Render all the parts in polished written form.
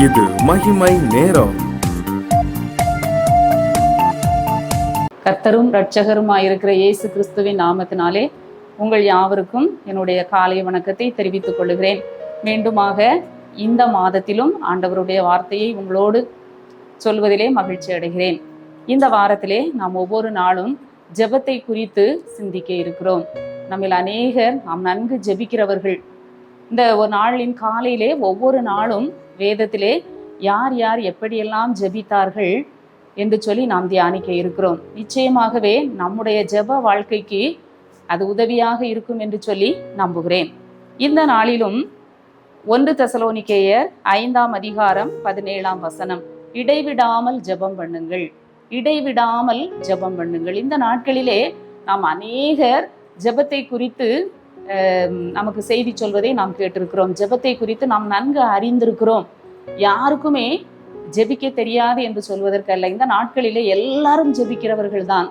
இது மகிமை நேரம். கர்த்தரும் இரட்சகருமாயிருக்கிற இயேசு கிறிஸ்துவின் நாமத்தினாலே உங்கள் யாவருக்கும் என்னுடைய காலை வணக்கத்தை தெரிவித்துக் கொள்கிறேன். மீண்டுமாக இந்த மாதத்திலும் ஆண்டவருடைய வார்த்தையை உங்களோடு சொல்வதிலே மகிழ்ச்சி அடைகிறேன். இந்த வாரத்திலே நாம் ஒவ்வொரு நாளும் ஜெபத்தை குறித்து சிந்திக்க இருக்கிறோம். நம்மில் அநேகர் நாம் நன்கு ஜெபிக்கிறவர்கள். இந்த ஒரு நாளின் காலையிலே ஒவ்வொரு நாளும் வேதத்திலே யார் யார் எப்படியெல்லாம் ஜெபித்தார்கள் என்று சொல்லி நாம் தியானிக்க இருக்கிறோம். நிச்சயமாகவே நம்முடைய ஜெப வாழ்க்கைக்கு அது உதவியாக இருக்கும் என்று சொல்லி நம்புகிறேன். இந்த நாளிலும் 1 தெசலோனிக்கேயர் 5ஆம் அதிகாரம் 17ஆம் வசனம், இடைவிடாமல் ஜெபம் பண்ணுங்கள், இடைவிடாமல் ஜெபம் பண்ணுங்கள். இந்த நாட்களிலே நாம் அநேகர் ஜெபத்தை குறித்து நமக்கு செய்தி சொல்வதை நாம் கேட்டிருக்கிறோம். ஜெபத்தை குறித்து நாம் நன்கு அறிந்திருக்கிறோம். யாருக்குமே ஜெபிக்க தெரியாது என்று சொல்வதற்கல்ல. இந்த நாட்களிலே எல்லாரும் ஜெபிக்கிறவர்கள் தான்.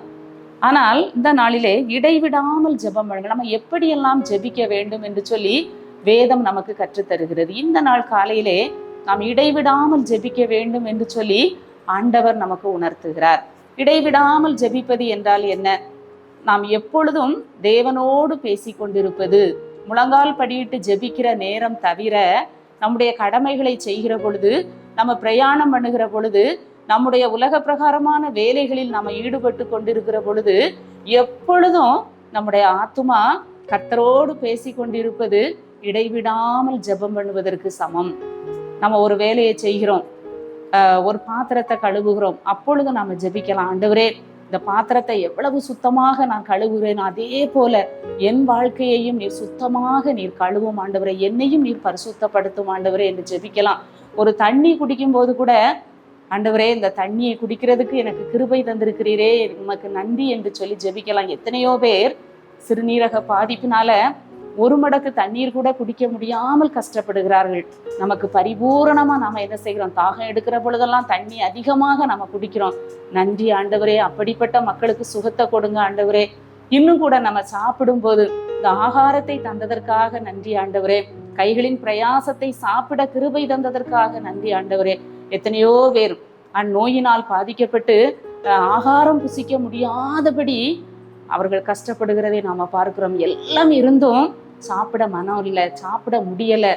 ஆனால் இந்த நாளிலே இடைவிடாமல் ஜெபம் பண்ணுங்கள். நம்ம எப்படியெல்லாம் ஜெபிக்க வேண்டும் என்று சொல்லி வேதம் நமக்கு கற்றுத்தருகிறது. இந்த நாள் காலையிலே நாம் இடைவிடாமல் ஜெபிக்க வேண்டும் என்று சொல்லி ஆண்டவர் நமக்கு உணர்த்துகிறார். இடைவிடாமல் ஜெபிப்பது என்றால் என்ன? நாம் எப்பொழுதும் தேவனோடு பேசி கொண்டிருப்பது. முழங்கால் படியிட்டு ஜெபிக்கிற நேரம் தவிர நம்முடைய கடமைகளை செய்கிற பொழுது, நம்ம பிரயாணம் பண்ணுகிற பொழுது, நம்முடைய உலக பிரகாரமான வேலைகளில் நம்ம ஈடுபட்டு கொண்டிருக்கிற பொழுது எப்பொழுதும் நம்முடைய ஆத்துமா கர்த்தரோடு பேசி கொண்டிருப்பது இடைவிடாமல் ஜெபம் பண்ணுவதற்கு சமம். நம்ம ஒரு வேலையை செய்கிறோம், ஒரு பாத்திரத்தை கழுவுகிறோம், அப்பொழுது நம்ம ஜெபிக்கலாம், ஆண்டவரே இந்த பாத்திரத்தை எவ்வளவு சுத்தமாக நான் கழுவுகிறேன், அதே போல என் வாழ்க்கையையும் நீர் சுத்தமாக நீர் கழுவும் ஆண்டவரே, என்னையும் நீர் பரிசுத்தப்படுத்தும் ஆண்டவரே என்று ஜெபிக்கலாம். ஒரு தண்ணி குடிக்கும் போது கூட, ஆண்டவரே இந்த தண்ணியை குடிக்கிறதுக்கு எனக்கு கிருபை தந்திருக்கிறீரே, உமக்கு நன்றி என்று சொல்லி ஜெபிக்கலாம். எத்தனையோ பேர் சிறுநீரக பாதிப்பினால ஒரு மடக்கு தண்ணீர் கூட குடிக்க முடியாமல் கஷ்டப்படுகிறார்கள். நமக்கு பரிபூரணமா நாம என்ன செய்கிறோம்? தாகம் எடுக்கிற பொழுதெல்லாம் தண்ணி அதிகமாக நம்ம குடிக்கிறோம். நன்றி ஆண்டவரே, அப்படிப்பட்ட மக்களுக்கு சுகத்தை கொடுங்க ஆண்டவரே. இன்னும் கூட நம்ம சாப்பிடும் போது இந்த ஆகாரத்தை தந்ததற்காக நன்றி ஆண்டவரே, கைகளின் பிரயாசத்தை சாப்பிட கிருபை தந்ததற்காக நன்றி ஆண்டவரே. எத்தனையோ பேர் அந்நோயினால் பாதிக்கப்பட்டு ஆகாரம் புசிக்க முடியாதபடி அவர்கள் கஷ்டப்படுகிறதை நாம பார்க்கிறோம். எல்லாம் இருந்தும் சாப்பிட மனம் இல்லை, சாப்பிட முடியலை,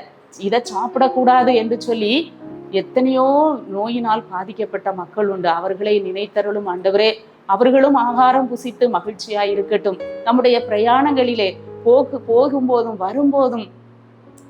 இதை சாப்பிடக்கூடாது என்று சொல்லி எத்தனையோ நோயினால் பாதிக்கப்பட்ட மக்கள் உண்டு. அவர்களை நினைத்தருளும் ஆண்டவரே. அவர்களும் ஆகாரம் புசித்து மகிழ்ச்சியா இருக்கட்டும். நம்முடைய பிரயாணங்களிலே போகும்போதும் வரும்போதும்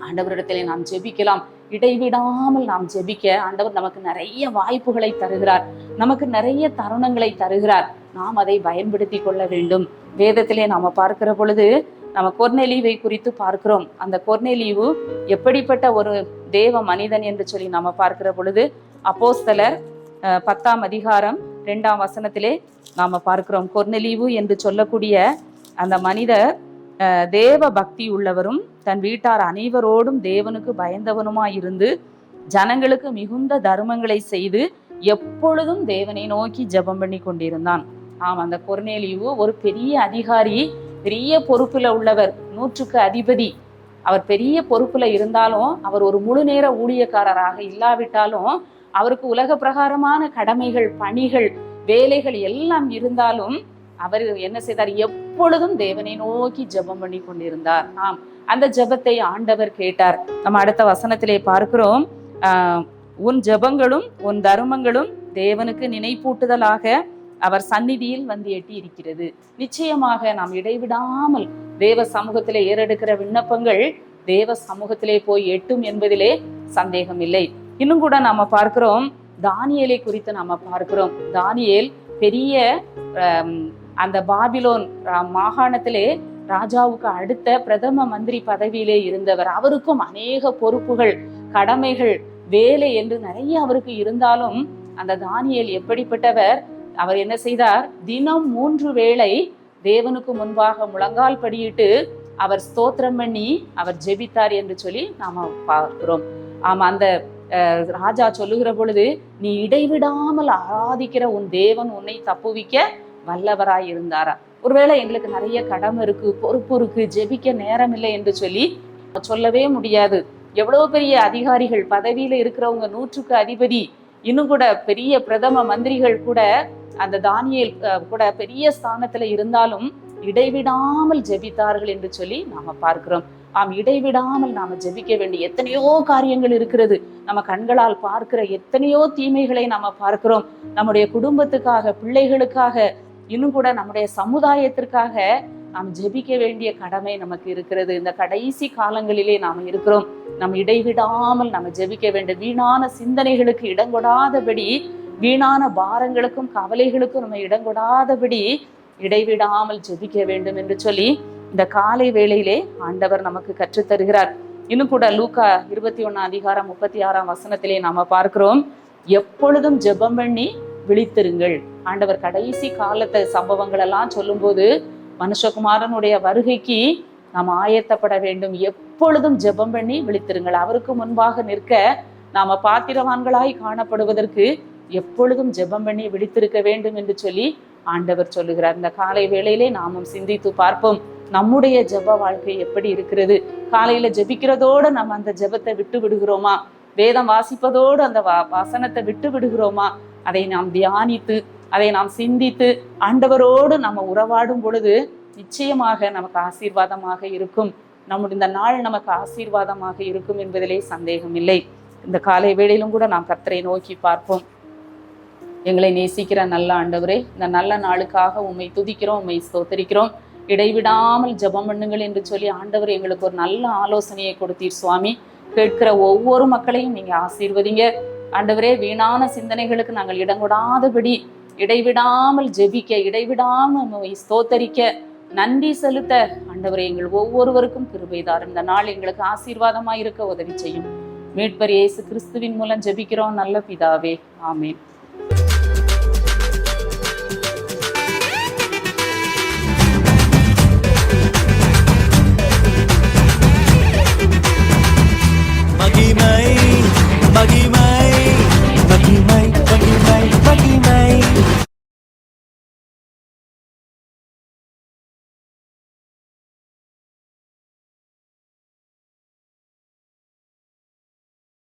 ஆண்டவரிடத்திலே நாம் ஜெபிக்கலாம். இடைவிடாமல் நாம் ஜெபிக்க ஆண்டவர் நமக்கு நிறைய வாய்ப்புகளை தருகிறார், நமக்கு நிறைய தருணங்களை தருகிறார். நாம் அதை பயன்படுத்தி கொள்ள வேண்டும். வேதத்திலே நாம பார்க்கிற பொழுது நம்ம கொர்நேலியுவை குறித்து பார்க்கிறோம். அந்த கொர்நேலியு எப்படிப்பட்ட ஒரு தேவ மனிதன் என்று சொல்லி நாம பார்க்கிற பொழுது அப்போஸ்தலர் 10ஆம் அதிகாரம் 2ஆம் வசனத்திலே நாம பார்க்கிறோம். கொர்நேலியு என்று சொல்லக்கூடிய அந்த மனிதர் தேவ பக்தி உள்ளவரும் தன் வீட்டார் அனைவரோடும் தேவனுக்கு பயந்தவனுமாயிருந்து ஜனங்களுக்கு மிகுந்த தர்மங்களை செய்து எப்பொழுதும் தேவனை நோக்கி ஜெபம் பண்ணி கொண்டிருந்தான். அந்த கொர்நேலியு ஒரு பெரிய அதிகாரி, பெரிய பொறுப்புல உள்ளவர், 100க்கு அதிபதி. அவர் பெரிய பொறுப்புல இருந்தாலும், அவர் ஒரு முழு நேர ஊழியக்காரராக இல்லாவிட்டாலும், அவருக்கு உலக பிரகாரமான கடமைகள், பணிகள், வேலைகள் எல்லாம் இருந்தாலும் அவர் என்ன செய்தார்? எப்பொழுதும் தேவனை நோக்கி ஜெபம் பண்ணி கொண்டிருந்தார். அந்த ஜெபத்தை ஆண்டவர் கேட்டார். நம்ம அடுத்த வசனத்திலே பார்க்கிறோம், உன் ஜெபங்களும் உன் தர்மங்களும் தேவனுக்கு நினைப்பூட்டுதலாக அவர் சந்நிதியில் வந்து எட்டி இருக்கிறது. நிச்சயமாக நாம் இடைவிடாமல் தேவ சமூகத்திலே ஏறெடுக்கிற விண்ணப்பங்கள் தேவ சமூகத்திலே போய் எட்டும் என்பதிலே சந்தேகம் இல்லை. இன்னும் கூட நாம பார்க்கிறோம், தானியேலை குறித்து நாம பார்க்கிறோம். தானியேல் பெரிய அந்த பாபிலோன் மாகாணத்திலே ராஜாவுக்கு அடுத்த பிரதம மந்திரி பதவியிலே இருந்தவர். அவருக்கும் அநேக பொறுப்புகள், கடமைகள், வேலை என்று நிறைய அவருக்கு இருந்தாலும் அந்த தானியேல் எப்படிப்பட்டவர்? அவர் என்ன செய்தார்? தினம் 3 வேளை தேவனுக்கு முன்பாக முழங்கால் படியிட்டு அவர் ஸ்தோத்திரம் பண்ணி அவர் ஜெபித்தார் என்று சொல்லி நாம பார்க்கிறோம். அந்த ராஜா சொல்லுகிற பொழுது, நீ இடைவிடாமல் ஆராதிக்கிற உன் தேவன் உன்னை தப்புவிக்க வல்லவராய் இருந்தாரா? ஒருவேளை எங்களுக்கு நிறைய கடமை இருக்கு, பொறுப்பு இருக்கு, ஜெபிக்க நேரம் இல்லை என்று சொல்லி சொல்லவே முடியாது. எவ்வளவு பெரிய அதிகாரிகள் பதவியில இருக்கிறவங்க, 100க்கு அதிபதி, இன்னும் கூட பெரிய பிரதம மந்திரிகள் கூட, அந்த தானியேல் கூட பெரிய ஸ்தானத்துல இருந்தாலும் இடைவிடாமல் ஜெபித்தார்கள் என்று சொல்லி நாம பார்க்கிறோம். இடைவிடாமல் நாம ஜெபிக்க வேண்டிய எத்தனையோ காரியங்கள் இருக்கிறது. நம்ம கண்களால் பார்க்கிற எத்தனையோ தீமைகளை நாம பார்க்கிறோம். நம்முடைய குடும்பத்துக்காக, பிள்ளைகளுக்காக, இன்னும் கூட நம்முடைய சமுதாயத்திற்காக நாம் ஜெபிக்க வேண்டிய கடமை நமக்கு இருக்கிறது. இந்த கடைசி காலங்களிலே நாம இருக்கிறோம். நம்ம இடைவிடாமல் நம்ம ஜெபிக்க வேண்டும். வீணான சிந்தனைகளுக்கு இடங்கொடாதபடி, வீணான பாரங்களுக்கும் கவலைகளுக்கும் நம்ம இடங்கொடாதபடி இடைவிடாமல் ஜெபிக்க வேண்டும் என்று சொல்லி இந்த காலை வேளையிலே ஆண்டவர் நமக்கு கற்றுத் தருகிறார். இன்னும் கூட லூக்கா 21:36 நாம பார்க்கிறோம், எப்பொழுதும் ஜெபம் பண்ணி விழித்திருங்கள். ஆண்டவர் கடைசி காலத்து சம்பவங்கள் எல்லாம் சொல்லும் போது மனுஷகுமாரனுடைய வருகைக்கு நாம் ஆயத்தப்பட வேண்டும். எப்பொழுதும் ஜெபம் பண்ணி விழித்திருங்கள். அவருக்கு முன்பாக நிற்க நாம பாத்திரவான்களாய் காணப்படுவதற்கு எப்பொழுதும் ஜெபம் பண்ணி விழித்திருக்க வேண்டும் என்று சொல்லி ஆண்டவர் சொல்லுகிறார். இந்த காலை வேளையிலே நாமும் சிந்தித்து பார்ப்போம், நம்முடைய ஜெப வாழ்க்கை எப்படி இருக்கிறது? காலையில ஜெபிக்கிறதோடு நம்ம அந்த ஜெபத்தை விட்டு விடுகிறோமா? வேதம் வாசிப்பதோடு அந்த வசனத்தை விட்டு விடுகிறோமா? அதை நாம் தியானித்து, அதை நாம் சிந்தித்து ஆண்டவரோடு நம்ம உறவாடும் பொழுது நிச்சயமாக நமக்கு ஆசீர்வாதமாக இருக்கும். நம்முடைய இந்த நாள் நமக்கு ஆசீர்வாதமாக இருக்கும் என்பதிலே சந்தேகம் இல்லை. இந்த காலை வேளையிலும் கூட நாம் கர்த்தரை நோக்கி பார்ப்போம். எங்களை நேசிக்கிற நல்ல ஆண்டவரே, இந்த நல்ல நாளுக்காக உம்மை துதிக்கிறோம், உம்மை ஸ்தோத்தரிக்கிறோம். இடைவிடாமல் ஜெபம் பண்ணுங்கள் என்று சொல்லி ஆண்டவர் எங்களுக்கு ஒரு நல்ல ஆலோசனையை கொடுத்தீர் சுவாமி. கேட்கிற ஒவ்வொரு மக்களையும் நீங்க ஆசீர்வதிங்க ஆண்டவரே. வீணான சிந்தனைகளுக்கு நாங்கள் இடங்கொடாதபடி இடைவிடாமல் ஜெபிக்க, இடைவிடாமல் உம்மை ஸ்தோத்தரிக்க, நன்றி செலுத்த ஆண்டவரே எங்கள் ஒவ்வொருவருக்கும் கிருபை தாரும். இந்த நாள் எங்களுக்கு ஆசீர்வாதமாய் இருக்க உதவி செய்யும். மீட்பர் இயேசு கிறிஸ்துவின் மூலம் ஜெபிக்கிறோம் நல்ல பிதாவே, ஆமென்.